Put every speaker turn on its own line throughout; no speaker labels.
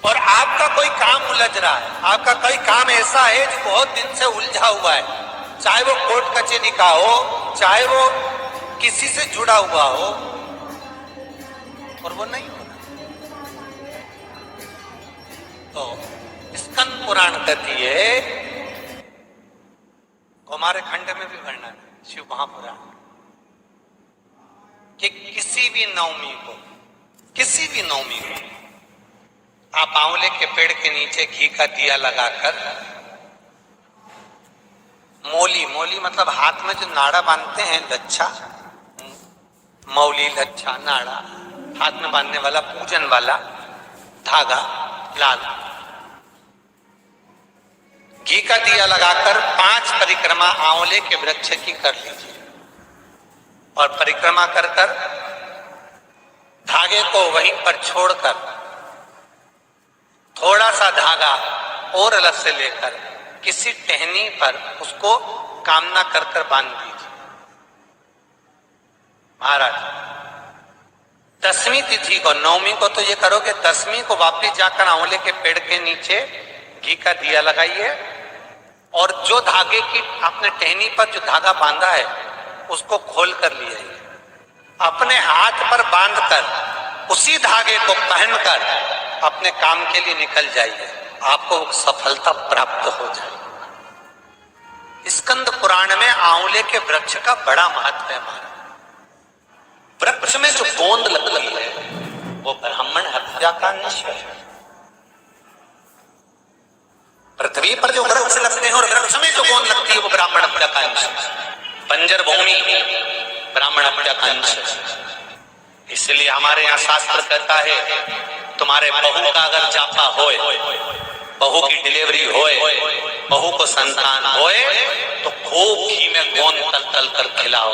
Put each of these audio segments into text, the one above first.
और आपका कोई काम उलझ रहा है, आपका कोई काम ऐसा है जो बहुत दिन से उलझा हुआ है, चाहे वो कोर्ट कचहरी का हो, चाहे वो किसी से जुड़ा हुआ हो, और वो नहीं हो रहा, तो स्कंद पुराण कहती है, हमारे खंड में भी वर्णन है शिव महापुराण, कि किसी भी नवमी को आप आंवले के पेड़ के नीचे घी का दिया लगाकर, मौली मतलब हाथ में जो नाड़ा बांधते हैं, लच्छा, मौली, लच्छा, नाड़ा, हाथ में बांधने वाला पूजन वाला धागा लाल, घी का दिया लगाकर 5 परिक्रमा आंवले के वृक्ष की कर लीजिए, और परिक्रमा कर धागे को वहीं पर छोड़कर थोड़ा सा धागा और अलग से लेकर किसी टहनी पर उसको कामना कर बांध दीजिए। महाराज 10वीं तिथि को, 9वीं को तो ये करोगे, 10वीं को वापिस जाकर आंवले के पेड़ के नीचे घी का दिया लगाइए, और जो धागे की आपने टहनी पर जो धागा बांधा है उसको खोल कर ले आइए, अपने हाथ पर बांधकर उसी धागे को पहनकर अपने काम के लिए निकल जाइए, आपको सफलता प्राप्त हो जाए। स्कंद पुराण में आंवले के वृक्ष का बड़ा महत्व है। वृक्ष में जो गोंद लगती है वो ब्राह्मण हत्या का निश्चय है। पृथ्वी पर जो वृक्ष लगते हैं और वृक्ष में जो गोंद लगती है वो ब्राह्मण हत्या का अंश है। बंजर भूमि ब्राह्मण हत्या का अंश है। इसलिए हमारे यहाँ शास्त्र कहता है, तुम्हारे बहू का अगर जापा होए, बहू की डिलीवरी होए, बहू को संतान होए, तो खूब घी में गोंद तल तल कर खिलाओ,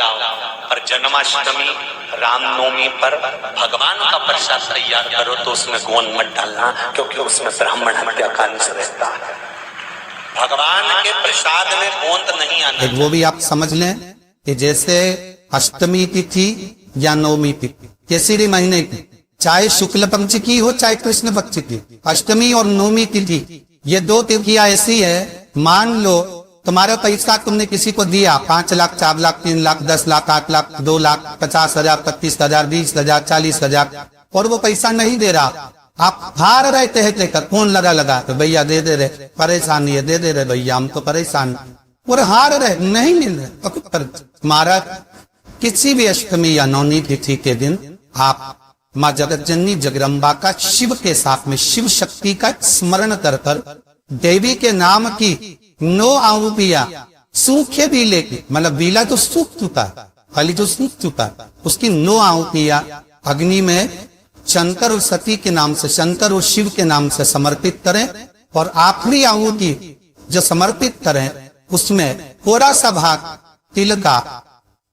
और जन्माष्टमी रामनवमी पर भगवान का प्रसाद तैयार करो तो उसमें गोंद मत डालना, क्योंकि उसमें ब्राह्मण हत्या का अंश रहता है। भगवान के प्रसाद में गोंद नहीं आना।
वो भी आप समझ लें कि जैसे अष्टमी तिथि या नवमी तिथि किसी भी महीने की, चाहे शुक्ल पक्ष की हो चाहे कृष्ण पक्ष की, अष्टमी और नवमी तिथि ये 2 तिथियां ऐसी है, मान लो तुम्हारा पैसा तुमने किसी को दिया, 5 लाख, 4 लाख, 3 लाख, 10 लाख, 8 लाख, 2 लाख, 50,000, 25,000, 20,000, 40,000, और वो पैसा नहीं दे रहा, आप हार रहे थे, फोन लगा तो भैया दे दे रहे, परेशानी है, दे दे रहे भैया हम तो परेशान, और हार रहे नहीं मिल रहे। महाराज किसी भी अष्टमी या नवमी तिथि के दिन आप माँ जगत जननी जगदम्बा का शिव के साथ में शिव शक्ति का स्मरण कर देवी के नाम की 9 आहुतियां सूखे बीले की, मतलब बीला तो सूख चुका, खाली जो सूख चुका, उसकी 9 आहुतियां अग्नि में शंकर और सती के नाम से, शंकर और शिव के नाम से समर्पित करें, और आखिरी आहुति जो समर्पित करें उसमें थोड़ा सा भाग तिल का,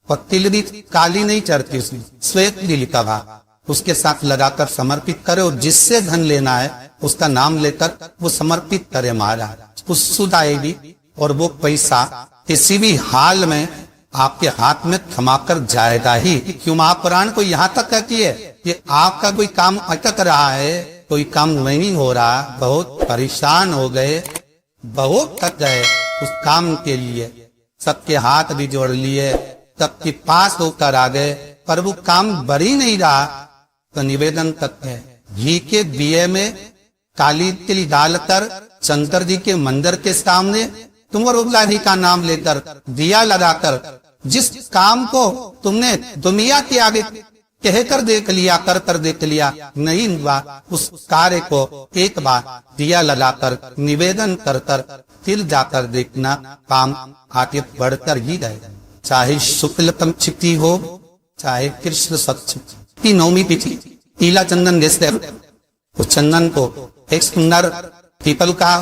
और तिल भी काली नहीं चढ़ती, उसमें श्वेत तिल का भाग उसके साथ लगाकर समर्पित करे, और जिससे धन लेना है उसका नाम लेकर वो समर्पित करे महाराज, वो सुध आएगी, और वो पैसा किसी भी हाल में आपके हाथ में थमाकर जाएगा ही। क्यों महापुराण को यहाँ तक कहती है कि आपका कोई काम अटक रहा है, कोई काम नहीं हो रहा, बहुत परेशान हो गए, बहुत थक गए उस काम के लिए, सबके हाथ भी जोड़ लिए, सबके पास होकर आ गए, पर वो काम बढ़ ही नहीं रहा, तो निवेदन तक है, घी के दिए में काली तिल डालकर शंकर जी के मंदिर के सामने तुम रुद्राही का नाम लेकर दिया लगाकर, जिस काम को तुमने दुनिया के आगे कहकर देख लिया, कर देख लिया, नहीं हुआ, उस कार्य को एक बार दिया लगाकर निवेदन कर तिल जाकर देखना, काम आगे बढ़कर ही गए। चाहे शुक्ल पक्ष की हो चाहे कृष्ण पक्ष की नवमी तिथि, पीला चंदन घिसते, उस चंदन को एक सुंदर पीपल का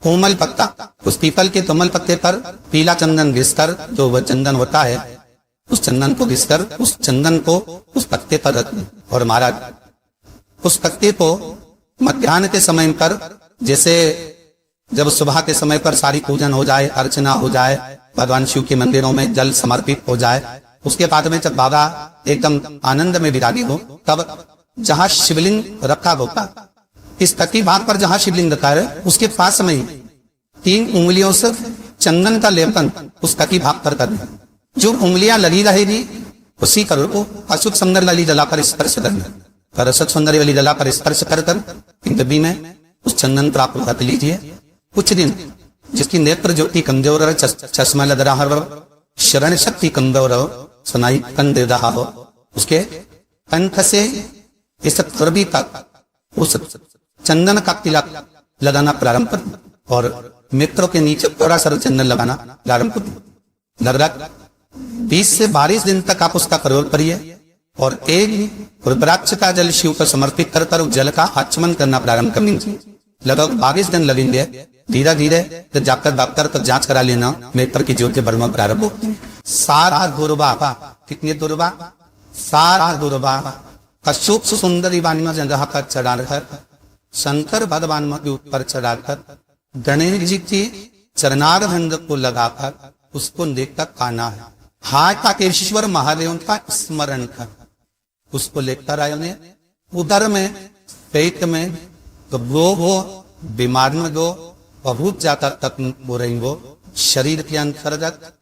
कोमल पत्ता, उस पीपल के कोमल पत्ते पर पीला चंदन घिसकर, जो वह चंदन होता है, उस चंदन को घिसकर उस चंदन को उस पत्ते पर रख, और महाराज उस पत्ते को मध्याह्न के समय पर, जैसे जब सुबह के समय पर सारी पूजन हो जाए, अर्चना हो जाए, भगवान शिव के मंदिरों में जल समर्पित हो जाए, उसके बाद में जब बाबा एकदम आनंद में विरागी हो, तब जहाँ शिवलिंग रखा होता इस तटी भाग पर जहां शिवलिंग रखा है उसके पास में ही 3 उंगलियों से चंदन का लेपन उस तटी भाग पर करना। जो उंगलियां लगी रहेगी उसी करो को अशुद्ध सुंदर वाली जला पर स्पर्श करना। पर असत सुंदरी वाली जला पर स्पर्श कर डब्बी में उस चंदन प्राप्त कर लीजिए। कुछ दिन जिसकी नेत्र ज्योति कमजोर हो, चश्मा लग रहा हो, शरण शक्ति कमजोर हो, सुनाई कन दे रहा हो, उसके कंठ से इस तुरबी तक उस चंदन का तिलक लगाना प्रारंभ कर और मित्रों के नीचे थोड़ा सा चंदन लगाना प्रारंभ कर। लगभग 20 से 22 दिन तक आप उसका प्रयोग करिए और एक रुद्राक्ष का जल शिव को समर्पित कर उस जल का आचमन करना प्रारंभ कर दीजिए। लगभग 22 दिन लगेंगे। धीरे धीरे तो जाकर डॉक्टर तक जांच करा लेना, नेत्र की ज्योति बढ़ना प्रारंभ हो। सारा दुर्बा कितनी दुर्बा, सारा दुर्बा कशुप सुंदरी वाणी में जगह पर चढ़ाकर शंकर भगवान के ऊपर चढ़ाकर गणेश जी की चरणारविंद को लगाकर उसको देखकर खाना है। हाथ का केशवर महादेव का स्मरण कर उसको लेकर आए उन्हें उदर में पेट में तो वो बीमार में दो बहुत ज्यादा तकलीफ हो रही हो, शरीर के अंतर्गत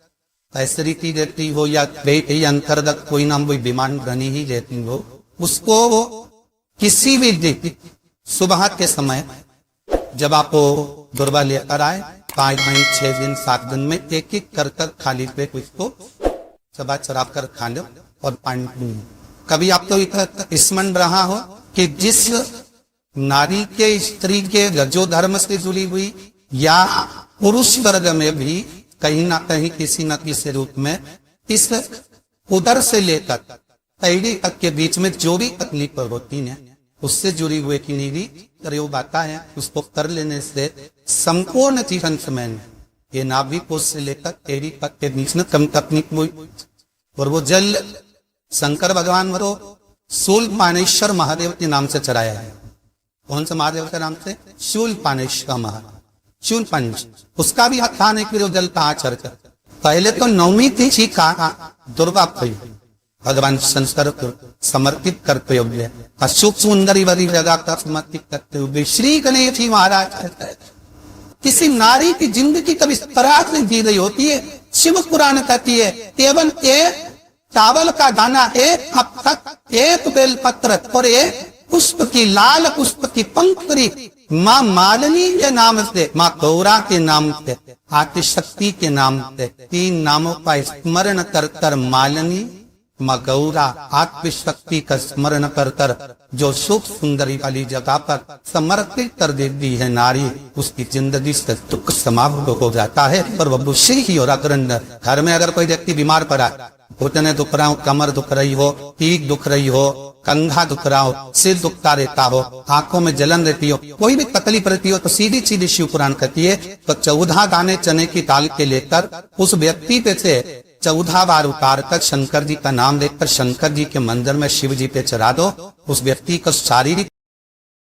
एसिडिटी रहती हो या पेट के अंतर्गत कोई नाम कोई बीमारी बनी ही रहती हो, उसको वो किसी भी दिन सुबह के समय जब आपको दुर्बा लेकर आए 5 दिन 6 दिन 7 दिन में एक एक कर खाली पेट उसको चबा चराब कर खा लो और पानी पी। कभी आपको स्मरण रहा हो कि जिस नारी के स्त्री के रजो धर्म से जुड़ी हुई या पुरुष वर्ग में भी कहीं ना कहीं किसी न किसी रूप में इस उदर से लेकर पैड़ी तक के बीच में जो भी तकलीफ होती है उससे जुड़ी हुई की भी प्रयोग आता है। उसको कर लेने से संपूर्ण जीवन समय ये नाभि कोष से लेकर पैड़ी तक के बीच में कम तकलीफ हुई और वो जल शंकर भगवान वो शूलपाणेश्वर महादेव के नाम से चढ़ाया है। कौन सा महादेव के नाम से? शूलपाणेश्वर महादेव, शूलपाणेश्वर। उसका भी स्थान एक जल कहा चर्चा। पहले तो 9वीं तिथि का दुर्गा भगवान शंकर को समर्पित करते हुए अशोक सुंदरी वाली जगह का समर्पित करते हुए श्री गणेश जी महाराज किसी नारी की जिंदगी कभी इस तरह से जी रही होती है। शिव पुराण कहती है केवल एक चावल का दाना, एक अब तक एक बेलपत्र और एक पुष्प की लाल पुष्प की पंखुड़ी माँ मालिनी के नाम से, माँ गौरा के नाम से, आदिशक्ति के नाम से 3 नामों का स्मरण कर कर मालिनी माँ गौरा आत्मशक्ति का स्मरण कर कर जो सुख सुंदरी वाली जगह पर समर्पित कर देती है नारी, उसकी जिंदगी से दुख समाप्त हो जाता है। पर वह दूसरी ही और अग्रंथ घर में अगर कोई व्यक्ति बीमार पड़ा, घुटने दुख रहा हो, कमर दुख रही हो, पीठ दुख रही हो, कंधा दुख रहा हो, सिर दुखता रहता हो, आंखों में जलन रहती हो, कोई भी तकलीफ रहती हो तो सीधी सीधी शिव पुराण कहती है तो 14 दाने चने की दाल के लेकर उस व्यक्ति पे से 14 बार उतार कर शंकर जी का नाम लेकर शंकर जी के मंदिर में शिव जी पे चढ़ा दो। उस व्यक्ति को शारीरिक